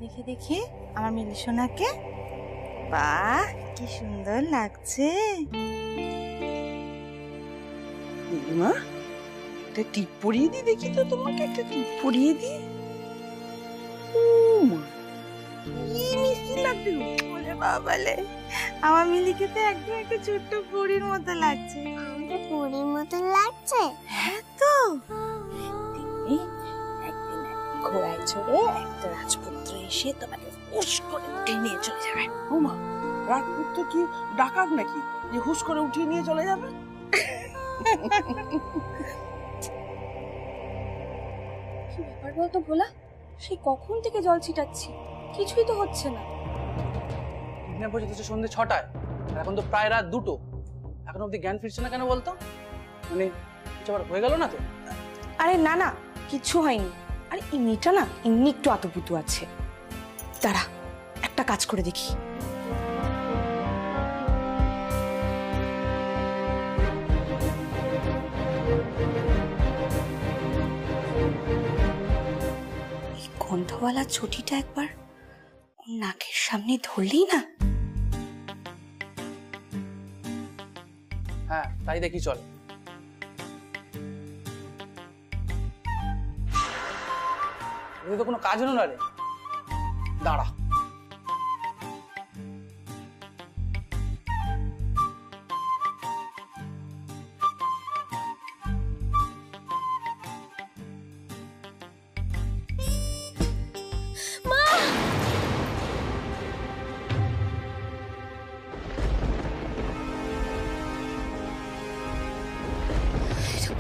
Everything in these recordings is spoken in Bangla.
দেখি দেখি আমার মিলি সোনাকে। বাহ, কি সুন্দর লাগছে। মা, একটা টিপ পরিয়ে দি, দেখি তো তোমাকে একটা টিপ পরিয়ে দি। ও মা, কি মিষ্টি লাগছে। ওরে বাবালে, আমার মিলিকে তো একদম একটা ছোট্ট পরীর মতো লাগছে। আমাকে পরীর মতো লাগছে। হ্যাঁ তো। একদিন ঘোড়ায় চড়ে একটা রাজপুত্র এসে তোমাকে হুশ করে উঠিয়ে নিয়ে চলে যাবে। ও মা, রাজপুত্র কি ডাকাত নাকি যে হুশ করে উঠিয়ে নিয়ে চলে যাবে? কি ব্যাপার বলতো ভোলা? সেই কখন থেকে জল ছিটাচ্ছি, কিছুই তো হচ্ছে না। কিডন্যাপ হয়েছে সন্ধ্যে 6টায়, আর এখন তো প্রায় রাত 2টো। এখন অব্দি জ্ঞান ফিরছে না কেন বলতো? মানে কিছু আবার হয়ে গেল না তো? আরে না না, কিছু হয়নি। আরে এই মেয়েটা না এমনি একটু আতপুতু আছে। দাঁড়া, একটা কাজ করে দেখি। এই গন্ধওয়ালা ছুটিটা একবার ওর নাকের সামনে ধরলেই না। হ্যাঁ, তাই দেখি চল। এতে তো কোনো কাজ হলো না রে। দাঁড়া।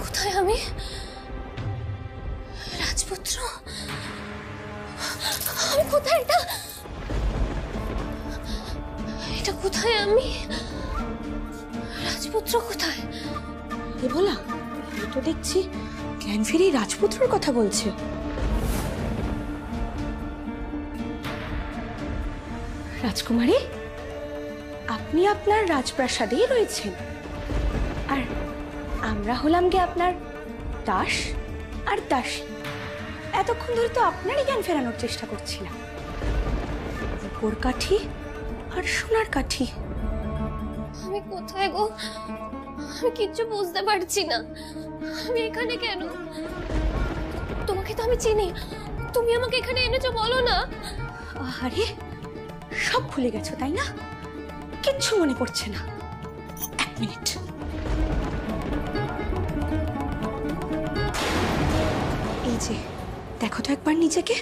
কোথায় আমি? রাজপুত্র, আমি কোথায়? এটা কোথায়? আমি রাজপুত্র কোথায়? এ ভোলা, এ তো দেখছি জ্ঞান ফিরে রাজপুত্রর কথা বলছে। রাজকুমারী, আপনি আপনার রাজপ্রাসাদেই রয়েছেন, আর আমরা হলাম গে আপনার দাস আর দাসী। এতক্ষণ ধরে তো আপনারই জ্ঞান ফেরানোর চেষ্টা করছিলাম। রূপোর কাঠি আর সোনার কাঠি। আমি কোথায় গো? আমি কিচ্ছু বুঝতে পারছি না। আমি এখানে কেন? তোমাকে তো আমি চিনি, তুমি আমাকে এখানে এনেছো, বলো না। আরে সব ভুলে গেছো তাই না? কিচ্ছু মনে পড়ছে না। এক মিনিট। এই যে দেখো তো একবার নিজেকে।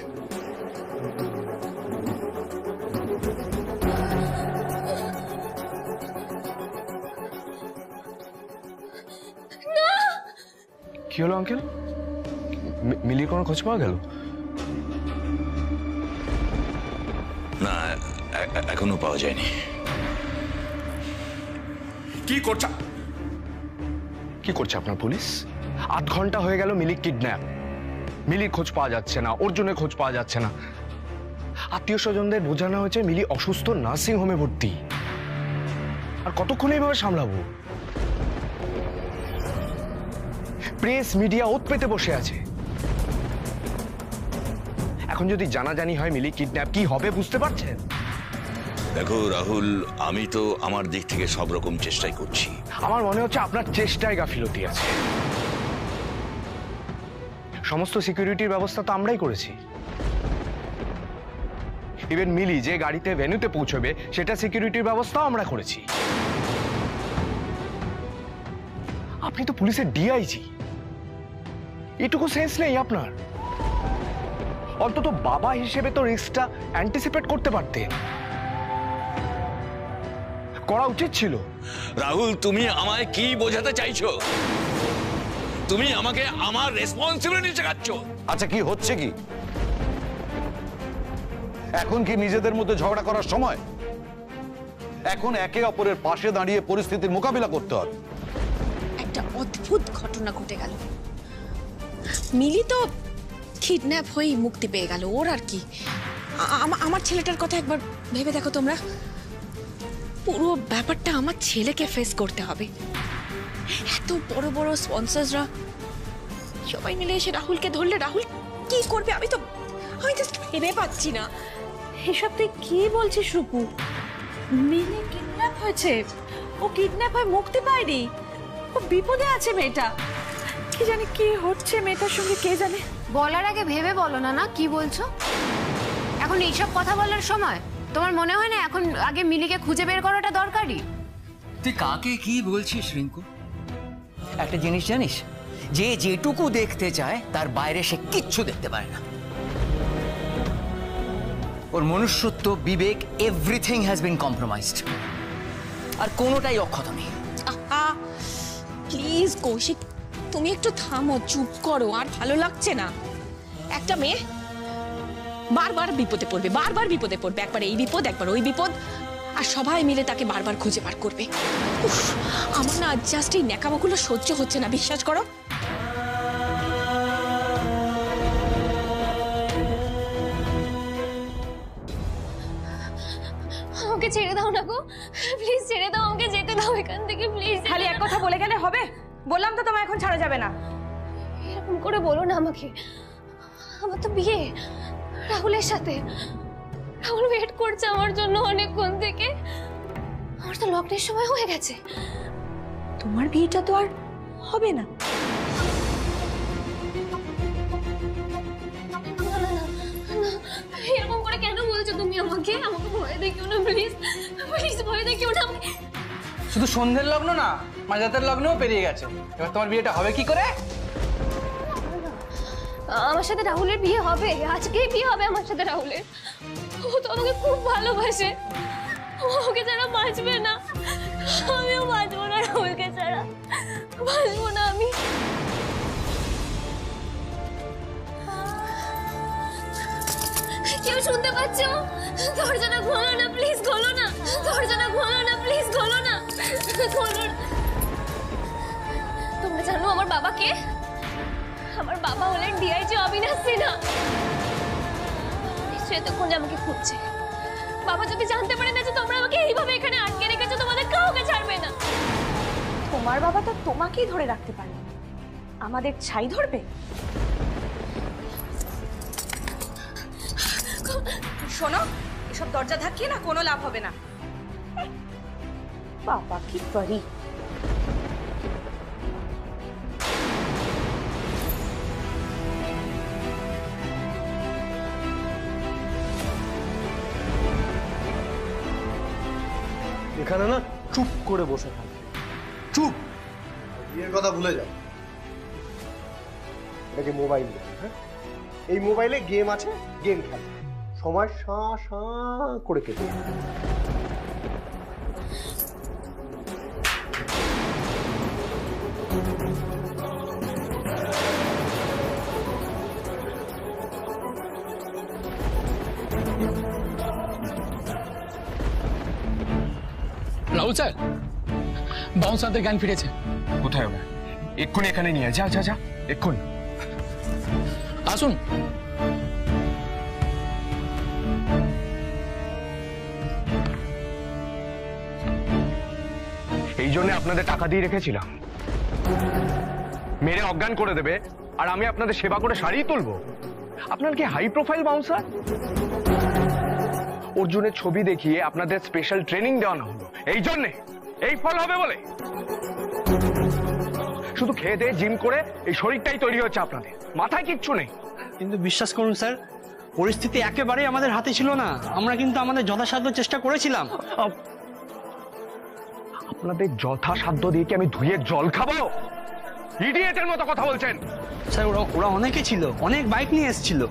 কি হলো আঙ্কেল? মিলির কোনো খোঁজ পাওয়া গেল? না, এখনো পাওয়া যায়নি। কি করছে আপনার পুলিশ? 8 ঘন্টা হয়ে গেল মিলি কিডন্যাপ। মিলির খোঁজ পাওয়া যাচ্ছে না, অর্জুনের খোঁজ পাওয়া যাচ্ছে না। আত্মীয় স্বজনদের বোঝানো হয়েছে মিলি অসুস্থ, নার্সিং হোমে ভর্তি। আর কতক্ষণ এইভাবে সামলাবো? প্রেস মিডিয়া ওত পেতে বসে আছে। এখন যদি জানাজানি হয় মিলি কিডন্যাপ, কি হবে বুঝতে পারছেন? দেখো রাহুল, আমি তো আমার দিক থেকে সব রকম চেষ্টাই করছি। আমার মনে হচ্ছে আপনার চেষ্টায় গাফিলতি আছে। সমস্ত সিকিউরিটির ব্যবস্থা তো আমরাই করেছি। ইভেন মিলি যে গাড়িতে ভেন্যুতে পৌঁছবে সেটা সিকিউরিটির ব্যবস্থাও আমরা করেছি। আপনি তো পুলিশের ডিআইজি, এটুকু সেন্স নেই আপনার? অন্তত বাবা হিসেবে তো রিস্কটা অ্যান্টিসিপেট করতে পারতেন। করা উচিত ছিল। রাহুল, তুমি আমায় কি বোঝাতে চাইছো? তুমি আমাকে আমার রেসপন্সিবিলিটি শেখাচ্ছ। আচ্ছা, কি হচ্ছে কি এখন? কি নিজেদের মধ্যে ঝগড়া করার সময়? এখন একে অপরের পাশে দাঁড়িয়ে পরিস্থিতির মোকাবিলা করতে হবে। একটা অদ্ভুত ঘটনা ঘটে গেল। মিলি তো কিডন্যাপ হয়েই মুক্তি পেয়ে গেল, ওর আর কি। আমার ছেলেটার কথা একবার ভেবে দেখো তোমরা। পুরো ব্যাপারটা আমার ছেলেকে ফেস করতে হবে। এত বড় বড় স্পন্সরসরা সবাই মিলে এসে রাহুলকে ধরলে রাহুল কি করবে? আমি জাস্ট ভেবে পাচ্ছি না। এসব তুই কি বলছিস রূপু? মিলি কিডন্যাপ হয়েছে, ও কিডন্যাপ হয়ে মুক্তি পায়নি, ও বিপদে আছে মেয়েটা। কি জানি কি হচ্ছে মেয়েটার সঙ্গে, কে জানে। বলার আগে ভেবে বলো না, না কি বলছো? এখন এইসব কথা বলার সময়? তোমার মনে হয় না এখন আগে মিলিকে খুঁজে বের করাটা দরকারি? তুই কাকে কি বলছিস রিঙ্কু? একটা জিনিস জানিস, যে যেটুকু দেখতে চায় তার বাইরে সে কিচ্ছু দেখতে পারে না। ওর মনুষ্যত্ব, বিবেক, এভরিথিং হ্যাজ বিন কম্প্রোমাইজড, আর কোনোটাই অক্ষত নেই। প্লিজ কৌশিক, তুমি একটু থামো, চুপ করো, আর ভালো লাগছে না। একটা মেয়ে বারবার বিপদে পড়বে, বারবার বিপদে পড়বে, একবার এই বিপদ একবার ওই বিপদ, আর সবাই মিলে তাকে বারবার খুঁজে বার করবে। উফ, আমার না জাস্ট এই ন্যাকামোগুলো সহ্য হচ্ছে না, বিশ্বাস করো। আমাকে ছেড়ে দাও না গো, প্লিজ ছেড়ে দাও, আমাকে যেতে দাও এখান থেকে প্লিজ। খালি এক কথা বলে গেলে হবে? বললাম তো তোমায় এখন ছাড়া যাবে না। এরকম করে বলো না আমাকে, আমার তো বিয়ে রাহুলের সাথে। রাহুল ওয়েট করছে আমার জন্য অনেকক্ষণ থেকে, আমার তো লগ্নের সময় হয়ে গেছে। তোমার বিয়েটা তো আর হবে না। এরকম করে কেন বলছো তুমি আমাকে? আমাকে ভয় দেখিও না প্লিজ, প্লিজ ভয় দেখিও না। শুধু সন্ধ্যের লগ্ন না, মাঝরাতের লগ্নও পেরিয়ে গেছে, এবার তোমার বিয়েটা হবে কি করে? আমার সাথে রাহুলের বিয়ে হবে, আজকেই বিয়ে হবে আমার সাথে রাহুলের। ও তো আমাকে খুব ভালোবাসে, ওকে ছাড়া বাঁচবে না, আমিও বাঁচবো না রাহুলকে ছাড়া, বাঁচবো না আমি। কেউ শুনতে পাচ্ছ? দরজাটা খোলো না প্লিজ, খোলো না, দরজাটা খোলো না প্লিজ, খোলো না, খোলো না। তোমরা জানো আমার বাবাকে? আমার বাবা হলেন ডিআইজি অবিনাশ সিনহা। নিশ্চয়ই এতক্ষণ আমাকে খুঁজছে। বাবা যদি জানতে পারে না যে তোমরা আমাকে এইভাবে এখানে আটকে রেখেছো, তোমাদের কাউকে ছাড়বে না। তোমার বাবা তো তোমাকেই ধরে রাখতে পারে, আমাদের ছাই ধরবে? শোনো, এসব দরজা ধাক্কিয়ে না কোনো লাভ হবে না। বাবা কি পারি। এখানে না চুপ করে বসে থাকবে, চুপ। বিয়ের কথা ভুলে যাও। এটাকে মোবাইল, হ্যাঁ, এই মোবাইলে গেম আছে, গেম খেলে সময় শাঁ শাঁ করে কেটে। রাহুল স্যার, বাউন্সারদের জ্ঞান ফিরেছে। কোথায় ওরা? এক্ষুনি এখানে নিয়ে যা, যা যা, এক্ষুনি আসুন। এই জন্য আপনাদের টাকা দিয়ে রেখেছিলাম, মেরে অজ্ঞান করে দেবে আর আমি আপনাদের সেবা করে সারিয়ে তুলবো। আপনার কি হাই প্রোফাইল বাউন্সার? অর্জুনের ছবি দেখিয়ে আপনাদের স্পেশাল ট্রেনিং দেওয়ানো হলো এই জন্যে, এই ফল হবে বলে। শুধু খেয়ে দিয়ে জিম করে এই শরীরটাই তৈরি হচ্ছে আপনাদের, মাথায় কিচ্ছু নেই। কিন্তু বিশ্বাস করুন স্যার, পরিস্থিতি একেবারেই আমাদের হাতে ছিল না। আমরা কিন্তু আমাদের যথাসাধ্য চেষ্টা করেছিলাম। আপনাদের যথাসাধ্য দিয়ে কি আমি ধুয়ে জল খাবো? ইডিয়েটের মতো কথা বলছেন। স্যার ওরা অনেকে ছিল, অনেক বাইক নিয়ে এসেছিল।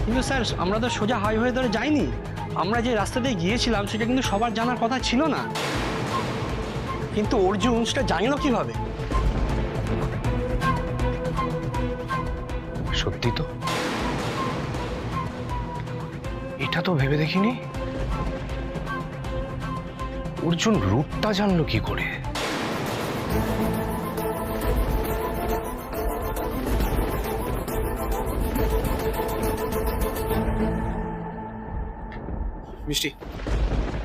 কিন্তু স্যার আমরা তো সোজা হাইওয়ে ধরে যাইনি, আমরা যে রাস্তা দিয়ে গিয়েছিলাম সেটা কিন্তু সবার জানার কথা ছিল না, কিন্তু অর্জুন সেটা জানলো কিভাবে? সত্যি তো, এটা তো ভেবে দেখিনি। অর্জুন রুটটা জানলো কি করে? মিষ্টি,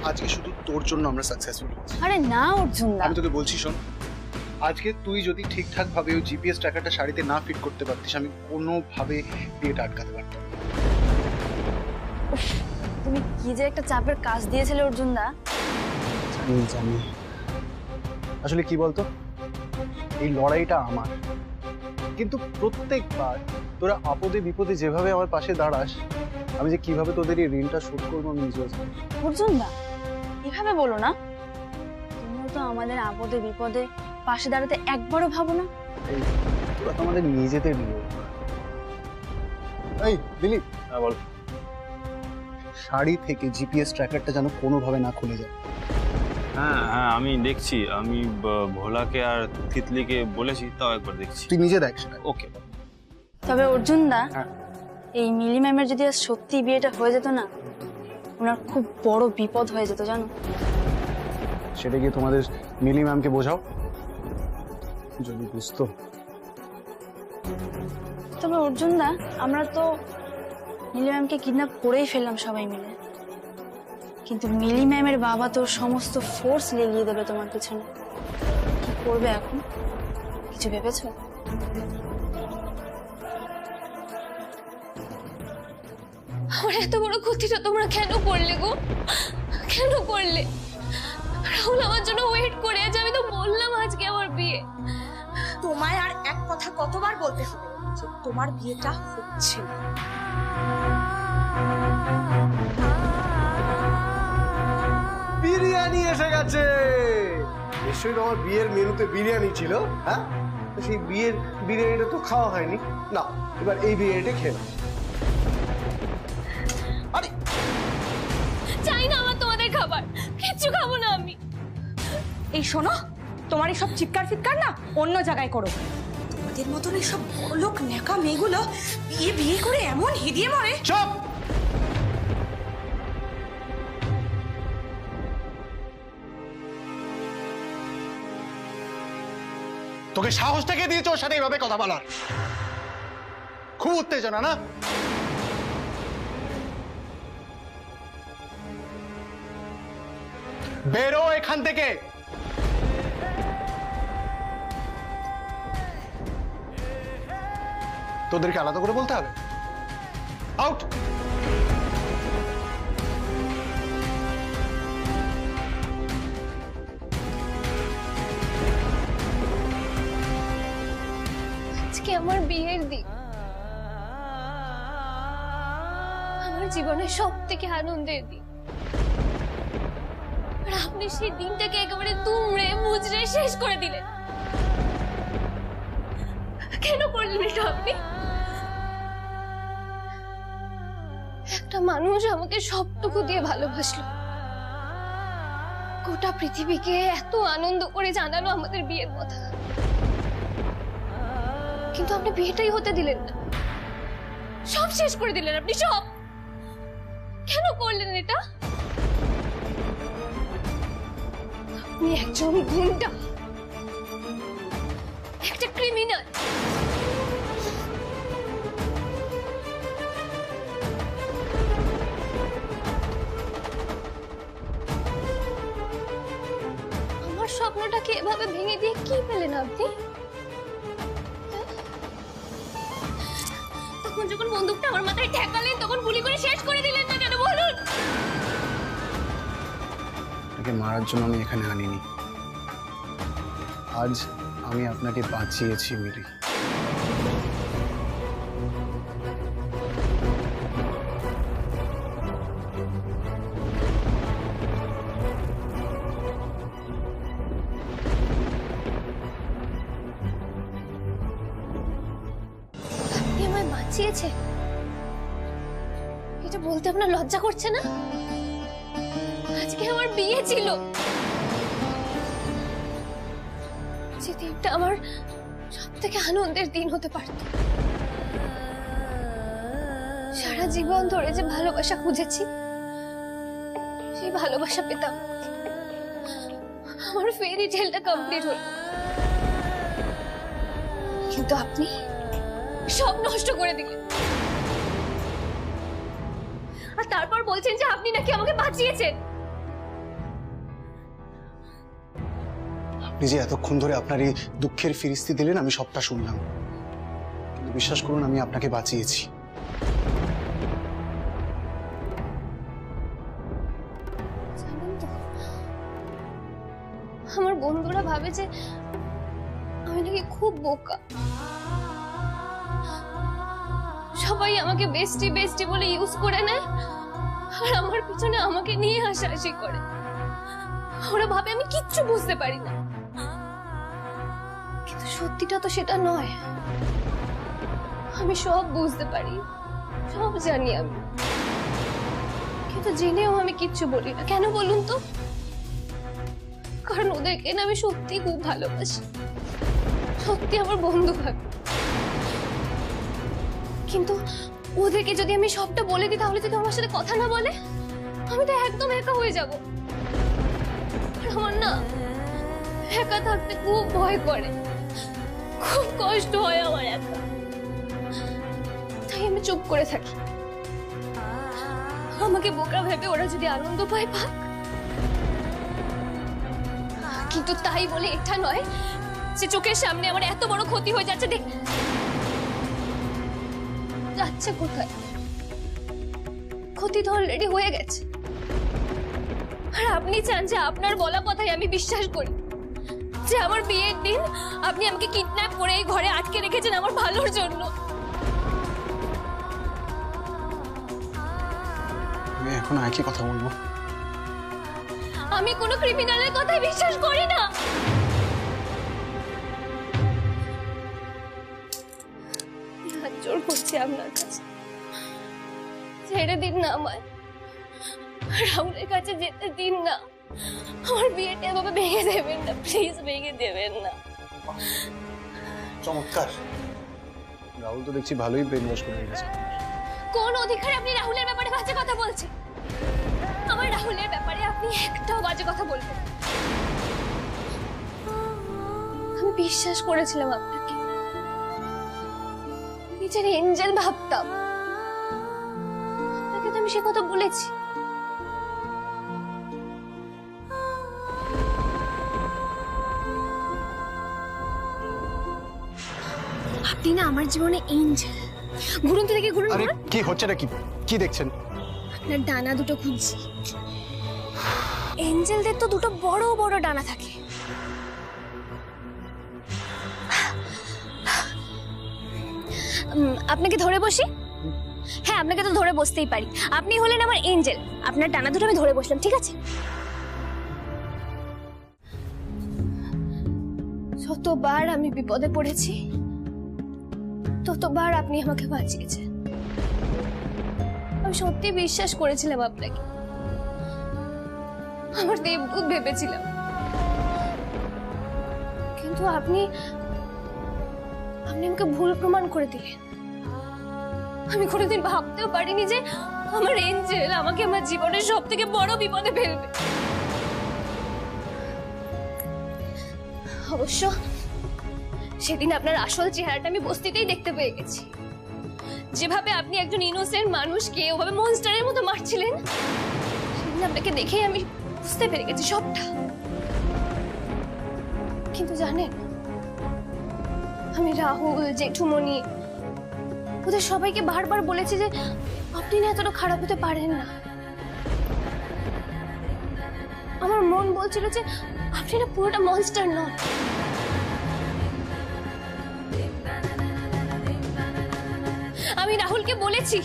আজকে শুধু তোর জন্য আমরা সাকসেসফুল হয়েছি। আরে না অর্জুন দা, আমি তোকে বলছি শোন, আজকে তুই যদি ঠিকঠাক ভাবে ওই জিপিএস ট্র্যাকারটা শাড়িতে না ফিট করতে পারতিস, আমি কোনোভাবে বিয়েটা আটকাতে পারতাম না। তুমি কি যে একটা চাপের কাজ দিয়েছিলে অর্জুন দা। জানি, আসলে কি বলতো, এই লড়াইটা আমার, কিন্তু প্রত্যেকবার তোরা আপদে বিপদে যেভাবে আমার পাশে দাঁড়াস, আমি যে কিভাবে তোদের এই ঋণটা শোধ করবো আমি নিজেও জানি। অর্জুন দা এভাবে বলো না, তুমিও তো আমাদের আপদে বিপদে পাশে দাঁড়াতে একবারও ভাবো না। এই তোরা তো আমাদের নিজেদের লোক। এই দিলীপ, বল, শাড়ি থেকে জিপিএস ট্র্যাকারটা যেন কোনোভাবে না খুলে যায়। হ্যাঁ হ্যাঁ আমি দেখছি, আমি ভোলাকে আর তিতলিকে বলেছি, তাও একবার দেখছি। তুই নিজে দেখ সেটা। ওকে। তবে অর্জুন দা, এই মিলি ম্যামের যদি আজ সত্যি বিয়েটা হয়ে যেত না, ওনার খুব বড় বিপদ হয়ে যেত জানো। সেটা গিয়ে তোমাদের মিলি ম্যামকে বোঝাও, যদি বুঝতো। তবে অর্জুন দা, আমরা তো মিলি ম্যামকে কিডন্যাপ করেই ফেললাম সবাই মিলে, কিন্তু মিলি ম্যামের বাবা তো সমস্ত ফোর্স লেগিয়ে দেবে তোমার পিছনে। কি করবে এখন, কিছু ভেবেছো? আমার এত বড় ক্ষতিটা তোমরা কেন করলে গো? কেন করলে? রাহুল আমার জন্য ওয়েট করে আছে, আমি তো বললাম আজকে আমার বিয়ে। তোমায় আর এক কথা কতবার বলতে হবে যে তোমার বিয়েটা হচ্ছে না। বিরিয়ানি এসে গেছে। নিশ্চয়ই তোমার বিয়ের মেনুতে বিরিয়ানি ছিল। হ্যাঁ, সেই বিয়ের বিরিয়ানিটা তো খাওয়া হয়নি। না, এবার এই বিরিয়ানিটা খেয়ে নাও। চাই না আমার তোমাদের খাবার, কিচ্ছু খাবো না আমি। এই শোনো, তোমার এই সব চিৎকার ফিৎকার না অন্য জায়গায় করো। তোমাদের মতন এই সব বড়লোক নেকা মেয়েগুলো বিয়ে বিয়ে করে এমন হিদিয়ে মরে। চুপ! তোকে সাহসটা কে দিয়েছে ওর সাথে এইভাবে কথা বলার? খুব উত্তেজনা না? বেরো এখান থেকে। তোদেরকে আলাদা করে বলতে হবে। আউট। আজকে আমার বিয়ের দিন, আমার জীবনের সব থেকে আনন্দের দিন, আর আপনি সেই দিনটাকে একেবারে দুমড়ে মুচড়ে শেষ করে দিলেন। কেন করলেন এটা আপনি? একটা মানুষ আমাকে সবটুকু দিয়ে ভালোবাসলো, গোটা পৃথিবীকে এত আনন্দ করে জানালো আমাদের বিয়ের কথা, কিন্তু আপনি বিয়েটাই হতে দিলেন না, সব শেষ করে দিলেন আপনি সব। কেন করলেন এটা? আপনি একজন গুন্ডা, একটা ক্রিমিনাল। আমার স্বপ্নটাকে এভাবে ভেঙে দিয়ে কি পেলেন আপনি? তখন যখন বন্দুকটা আমার মাথায় ঠেকালেন, তখন গুলি করে শেষ করে দিলেন না কেন বলুন? আপনাকে মারার জন্য আমি এখানে আনিনি। আজ আমি আপনাকে বাঁচিয়েছি মিলি। আপনি আমায় বাঁচিয়েছে, এটা বলতে আপনার লজ্জা করছে না? আজকে আমার বিয়ে ছিল, যে দিনটা আমার সব থেকে আনন্দের দিন হতে পারত। সারা জীবন ধরে যে ভালোবাসা খুঁজেছি, সেই ভালোবাসা পেতাম। আমার ফেরি টেলটা কমপ্লিট হলো, কিন্তু আপনি সব নষ্ট করে দিলেন। আর তারপর বলছেন যে আপনি নাকি আমাকে বাঁচিয়েছেন। আপনি যে এতক্ষণ ধরে আপনার এই দুঃখের ফিরিস্তি দিলেন আমি সবটা শুনলাম, কিন্তু বিশ্বাস করুন আমি আপনাকে বাঁচিয়েছি। জানেন তো, আমার বন্ধুরা ভাবে যে আমি নাকি খুব বোকা। সবাই আমাকে বেস্টি বেস্টি বলে ইউজ করে নেয়, আর আমার পিছনে আমাকে নিয়ে হাসাহাসি করে। ওরা ভাবে আমি কিচ্ছু বুঝতে পারি না, কিন্তু সত্যিটা তো সেটা নয়। আমি সব বুঝতে পারি, সব জানি আমি, কিন্তু জেনেও আমি কিচ্ছু বলি না। কেন বলুন তো? কারণ ওদেরকে না আমি সত্যি খুব ভালোবাসি, সত্যি আমার বন্ধু ভাবি। কিন্তু ওদেরকে যদি আমি সবটা বলে দিই, তাহলে যদি আমার সাথে কথা না বলে, আমি তো একদম একা হয়ে যাব। আর আমার না একা থাকতে খুব ভয় করে, খুব কষ্ট হয় আমার একা। তাই আমি চুপ করে থাকি। আমাকে বোকা ভেবে ওরা যদি আনন্দ পায় পাক, কিন্তু তাই বলে এটা নয় যে চোখের সামনে আমার এত বড় ক্ষতি হয়ে যাচ্ছে। দেখ যাচ্ছে কোথায়, ক্ষতি তো অলরেডি হয়ে গেছে। আর আপনি চান যে আপনার বলা কথাই আমি বিশ্বাস করি, যে আমার বিয়ের দিন আপনি আমাকে কিডন্যাপ করে এই ঘরে আটকে রেখেছেন আমার ভালোর জন্য। আমি এখন একই কথা বলবো, আমি কোনো ক্রিমিনালের কথাই বিশ্বাস করি না। হাত জোড় করছি আপনার কাছে, ছেড়ে দিন না আমায়, রাহুলের কাছে যেতে দিন না। আমার বিয়েটা এভাবে ভেঙে দেবেন না, প্লিজ ভেঙে দেবেন না। চমৎকার, রাহুল তো দেখছি ভালোই ব্রেন ওয়াশ করে গেছে। কোন অধিকারে আপনি রাহুলের ব্যাপারে বাজে কথা বলছেন? আমার রাহুলের ব্যাপারে আপনি একটাও বাজে কথা বলবেন। আমি বিশ্বাস করেছিলাম আপনাকে, নিজের এঞ্জেল ভাবতাম। আপনাকে তো আমি সে কথা বলেছি। আপনি না আমার জীবনে এঞ্জেল। ঘুরুন তো দেখি, ঘুরুন। আরে কি হচ্ছে নাকি, কি দেখছেন? আপনার ডানা দুটো খুঁজছি। এঞ্জেলদের তো দুটো বড় বড় ডানা থাকে। আপনাকে ধরে বসি? হ্যাঁ, আপনাকে তো ধরে বসতেই পারি। আপনি হলেন আমার এঞ্জেল, আপনার ডানা দুটো আমি ধরে বসলাম, ঠিক আছে? যতবার আমি বিপদে পড়েছি, ততবার আপনি আমাকে বাঁচিয়েছেন। আমি সত্যি বিশ্বাস করেছিলাম আপনাকে, আমার দেবদূত ভেবেছিলাম। কিন্তু আপনি আমাকে ভুল প্রমাণ করে দিলেন। আমি কোনোদিন ভাবতেও পারিনি যে আমার এঞ্জেল আমাকে আমার জীবনের সব থেকে বড় বিপদে ফেলবে। অবশ্য সেদিন আপনার আসল চেহারাটা আমি বস্তিতেই দেখতে পেয়ে গেছি। যেভাবে আপনি একজন ইনোসেন্ট মানুষকে ওভাবে মনস্টারের মতো মারছিলেন, সেদিন আপনাকে দেখেই আমি বুঝতে পেরে গেছি সবটা। কিন্তু জানেন, আমি রাহুল, জেঠুমনি, ওদের সবাইকে বারবার বলেছি যে আপনি না এতটা খারাপ হতে পারেন না। আমার মন বলছিল যে আপনি না পুরোটা মনস্টার নন। আমি রাহুলকে বলেছি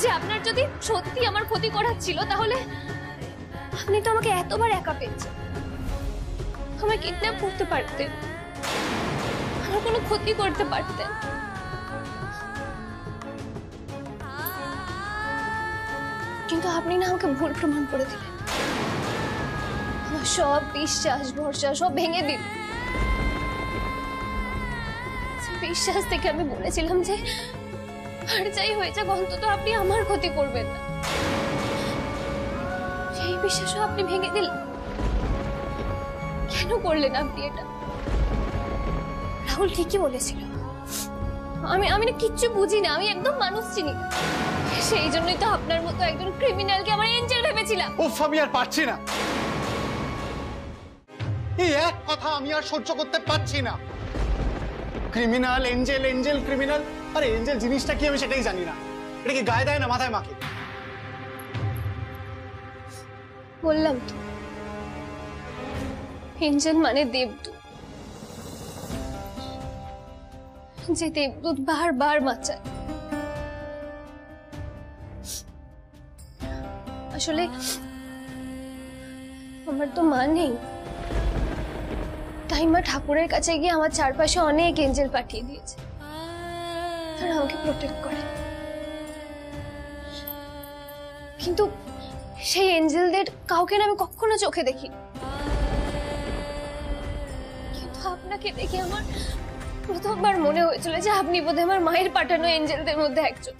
যে আপনার যদি সত্যি আমার ক্ষতি করার ছিল, তাহলে আপনি তো আমাকে এতবার একা পেয়েছেন। আমায় কিডন্যাপ করতে পারতেন, আমার কোনো ক্ষতি করতে পারতেন। কিন্তু আপনি না আমাকে ভুল প্রমাণ করে দিলেন। আমার সব বিশ্বাস ভরসা সব ভেঙে দিল। বিশ্বাস থেকে আমি বলেছিলাম যে আর যাই হয়েছে অন্তত আপনি আমার ক্ষতি করবেন না, সেই বিশ্বাসও আপনি ভেঙে দিলেন। কেন করলেন আপনি এটা? রাহুল ঠিকই বলেছিল, আমি না কিচ্ছু বুঝি না, আমি একদম মানুষ চিনি না। সেই জন্যই তো আপনার মতো একজন ক্রিমিনালকে আমার এঞ্জেল ভেবেছিলাম। উফ, আমি আর পারছি না, এই এক কথা আমি আর সহ্য করতে পারছি না। Criminal, Angel, Angel criminal. আরে এঞ্জেল জিনিসটা কি আমি সেটাই জানি না। এটা কি গায়ে দেয় না মাথায় মাখে? বললাম তো, এঞ্জেল মানে দেবদূত, যে দেবদূত বারবার বাঁচায়। আসলে আমার তো মা নেই, তাই মা ঠাকুরের কাছে গিয়ে আমার চারপাশে অনেক এঞ্জেল পাঠিয়ে দিয়েছে, তারা আমাকে প্রোটেক্ট করে। কিন্তু সেই এঞ্জেলদের কাউকে না আমি কখনো চোখে দেখি, কিন্তু আপনাকে দেখে আমার প্রথমবার মনে হয়েছিল যে আপনি বোধহয় আমার মায়ের পাঠানো এঞ্জেলদের মধ্যে একজন।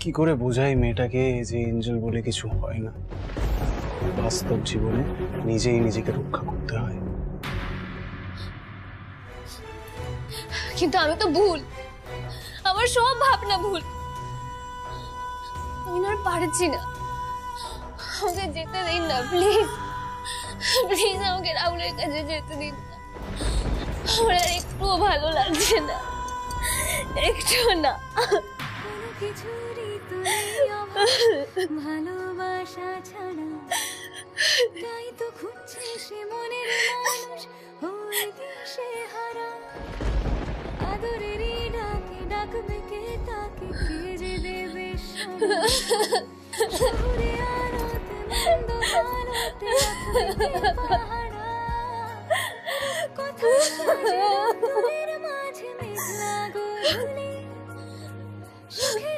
কি করে বোঝাই মেয়েটাকে যে এঞ্জেল বলে কিছু হয় না? বাস্তব জীবনে নিজেই নিজেকে রক্ষা করতে হয়। কিন্তু আমি তো ভুল, আমার সব ভাবনা ভুল। আমি না আর পারছি না, আমাকে যেতে দিন না প্লিজ, প্লিজ আমাকে রাহুলের কাছে যেতে দিন না। আমার আর একটুও ভালো লাগছে না, একটু না। ভালোবাসা ছাড়া তাই তো খুঁজছে সে মনের মানুষ, ওই দিশে হারা আদরের ডাকে ডাকবে কে তাকে, কে যে দেবে শহুরে আলোতে মন্দ আলোতে রাখবে পাহারা, কোথায় সাজে রঙের মাঝে মেঘলা গধূলি সুখে